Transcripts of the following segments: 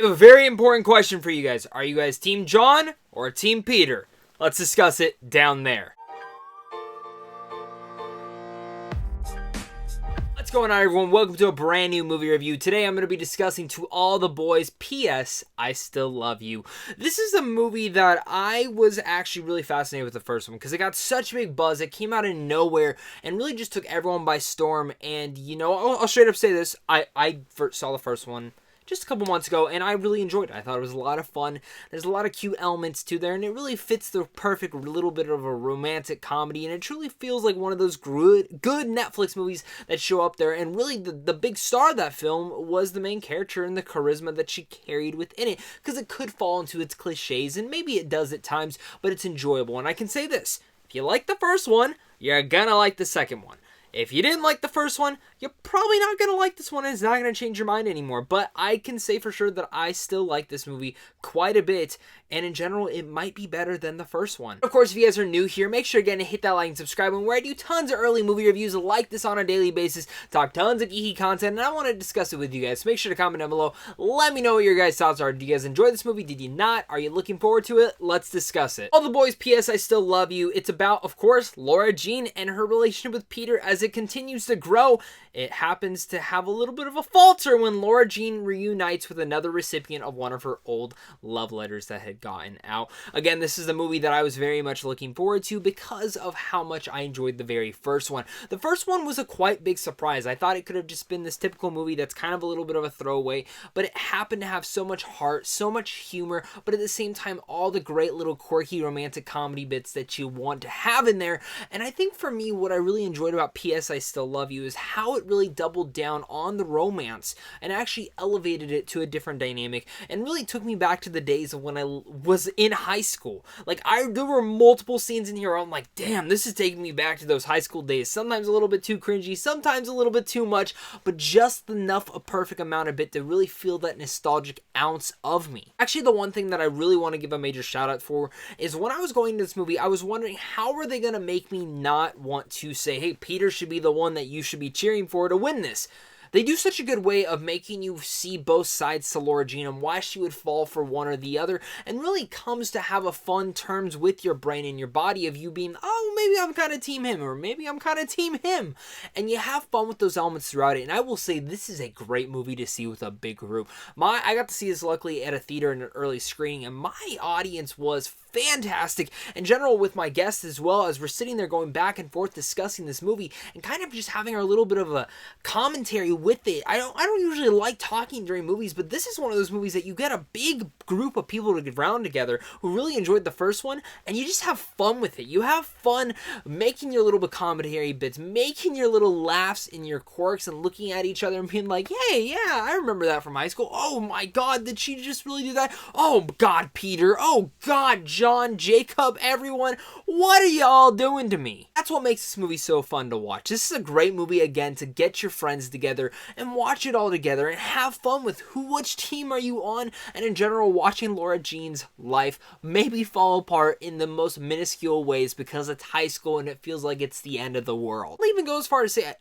I have a very important question for you guys. Are you guys Team John or Team Peter? Let's discuss it down there. What's going on, everyone? Welcome to a brand new movie review. Today I'm going to be discussing To All the Boys, P.S. I Still Love You. This is a movie that I was actually really fascinated with the first one because it got such a big buzz. It came out of nowhere and really just took everyone by storm. And, you know, I'll straight up say this. I first saw the first one just a couple months ago, and I really enjoyed it. I thought it was a lot of fun. There's a lot of cute elements to there, and it really fits the perfect little bit of a romantic comedy, and it truly feels like one of those good Netflix movies that show up there, and really the big star of that film was the main character and the charisma that she carried within it, because it could fall into its cliches, and maybe it does at times, but it's enjoyable. And I can say this, if you like the first one, you're gonna like the second one. If you didn't like the first one, you're probably not going to like this one, and it's not going to change your mind anymore. But I can say for sure that I still like this movie quite a bit, and in general, it might be better than the first one. Of course, if you guys are new here, make sure again to hit that like and subscribe, and where I do tons of early movie reviews like this on a daily basis, talk tons of geeky content, and I want to discuss it with you guys. So make sure to comment down below. Let me know what your guys' thoughts are. Did you guys enjoy this movie? Did you not? Are you looking forward to it? Let's discuss it. All the Boys, P.S. I Still Love You. It's about, of course, Lara Jean and her relationship with Peter as it continues to grow. It happens to have a little bit of a falter when Lara Jean reunites with another recipient of one of her old love letters that had gotten out. Again, this is a movie that I was very much looking forward to because of how much I enjoyed the very first one. The first one was a quite big surprise. I thought it could have just been this typical movie that's kind of a little bit of a throwaway, but it happened to have so much heart, so much humor, but at the same time, all the great little quirky romantic comedy bits that you want to have in there. And I think for me, what I really enjoyed about P.S. I Still Love You is how it really doubled down on the romance and actually elevated it to a different dynamic and really took me back to the days of when I was in high school. Like, there were multiple scenes in here where I'm like, damn, this is taking me back to those high school days. Sometimes a little bit too cringy, sometimes a little bit too much, but just enough, a perfect amount of bit to really feel that nostalgic ounce of me. Actually, the one thing that I really want to give a major shout out for is when I was going to this movie, I was wondering how are they going to make me not want to say, hey, Peter should be the one that you should be cheering for to win this. They do such a good way of making you see both sides to Lara Jean and why she would fall for one or the other, and really comes to have a fun terms with your brain and your body of you being, oh, maybe I'm kind of team him, or maybe I'm kind of team him. And you have fun with those elements throughout it, and I will say this is a great movie to see with a big group. I got to see this luckily at a theater in an early screening, and my audience was fantastic in general with my guests as well, as we're sitting there going back and forth discussing this movie and kind of just having our little bit of a commentary with it. I don't usually like talking during movies, but this is one of those movies that you get a big group of people to get around together who really enjoyed the first one, and you just have fun with it. You have fun making your little bit commentary bits, making your little laughs in your quirks, and looking at each other and being like, hey, yeah, I remember that from high school. Oh my god, did she just really do that? Oh god, Peter. Oh god, John, Jacob, everyone, what are y'all doing to me? That's what makes this movie so fun to watch. This is a great movie, again, to get your friends together and watch it all together and have fun with which team are you on, and in general, watching Lara Jean's life maybe fall apart in the most minuscule ways because it's high school and it feels like it's the end of the world. I'll even go as far as to say,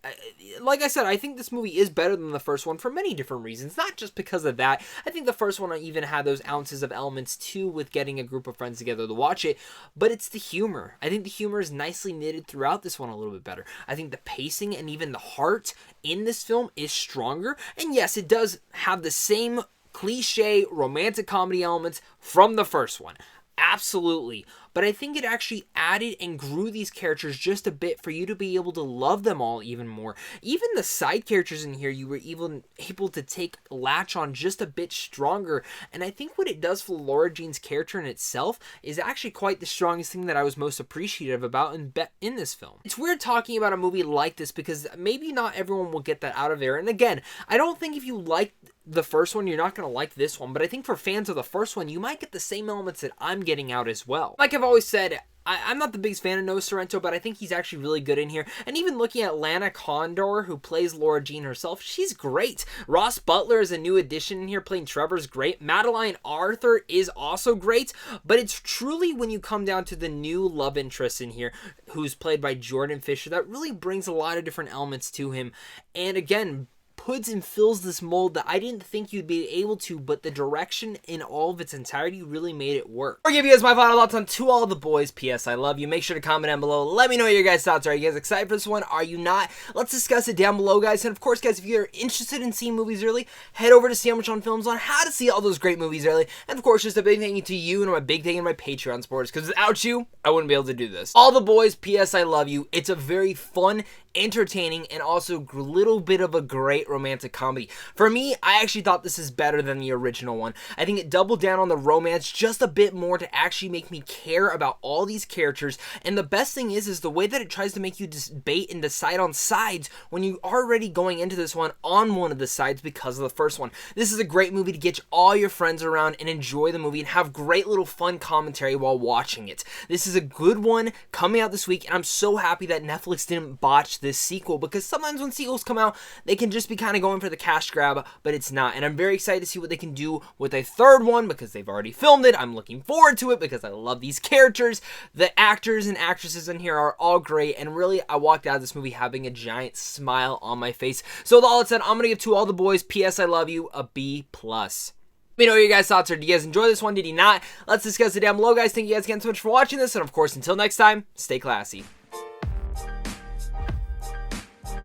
like I said, I think this movie is better than the first one for many different reasons, not just because of that. I think the first one even had those ounces of elements too with getting a group of friends together to watch it, but it's the humor. I think the humor is nicely knitted throughout this one a little bit better. I think the pacing and even the heart in this film is stronger, and yes, it does have the same cliche romantic comedy elements from the first one. Absolutely. But I think it actually added and grew these characters just a bit for you to be able to love them all even more. Even the side characters in here, you were even able to latch on just a bit stronger. And I think what it does for Lara Jean's character in itself is actually quite the strongest thing that I was most appreciative about in this film. It's weird talking about a movie like this because maybe not everyone will get that out of there. And again, I don't think if you like the first one, you're not going to like this one, but I think for fans of the first one, you might get the same elements that I'm getting out as well. Like I've always said, I'm not the biggest fan of Noah Sorrento, but I think he's actually really good in here. And even looking at Lana Condor, who plays Lara Jean herself, she's great. Ross Butler is a new addition in here, playing Trevor's great. Madeleine Arthur is also great, but it's truly when you come down to the new love interest in here, who's played by Jordan Fisher, that really brings a lot of different elements to him. And again, puts and fills this mold that I didn't think you'd be able to, but the direction in all of its entirety really made it work. I'll give you guys my final thoughts on To All the Boys, P.S. I Love You. Make sure to comment down below. Let me know what your guys' thoughts are. Are you guys excited for this one? Are you not? Let's discuss it down below, guys. And of course, guys, if you're interested in seeing movies early, head over to Sandwich on Films on how to see all those great movies early. And of course, just a big thank you to you and my big thank you to my Patreon supporters, because without you, I wouldn't be able to do this. All the Boys, P.S. I Love You. It's a very fun, entertaining, and also a little bit of a great romantic comedy. For me, I actually thought this is better than the original one. I think it doubled down on the romance just a bit more to actually make me care about all these characters, and the best thing is the way that it tries to make you debate and decide on sides when you're already going into this one on one of the sides because of the first one. This is a great movie to get all your friends around and enjoy the movie and have great little fun commentary while watching it. This is a good one coming out this week, and I'm so happy that Netflix didn't botch this sequel, because sometimes when sequels come out, they can just be kind of going for the cash grab, but it's not. And I'm very excited to see what they can do with a third one, because they've already filmed it. I'm looking forward to it because I love these characters. The actors and actresses in here are all great, and really, I walked out of this movie having a giant smile on my face. So with all that said, I'm going to give To All the Boys, P.S. I Love You, a B+. Let me know what your guys' thoughts are. Did you guys enjoy this one? Did you not? Let's discuss it down below, guys. Thank you guys again so much for watching this, and of course, until next time, stay classy.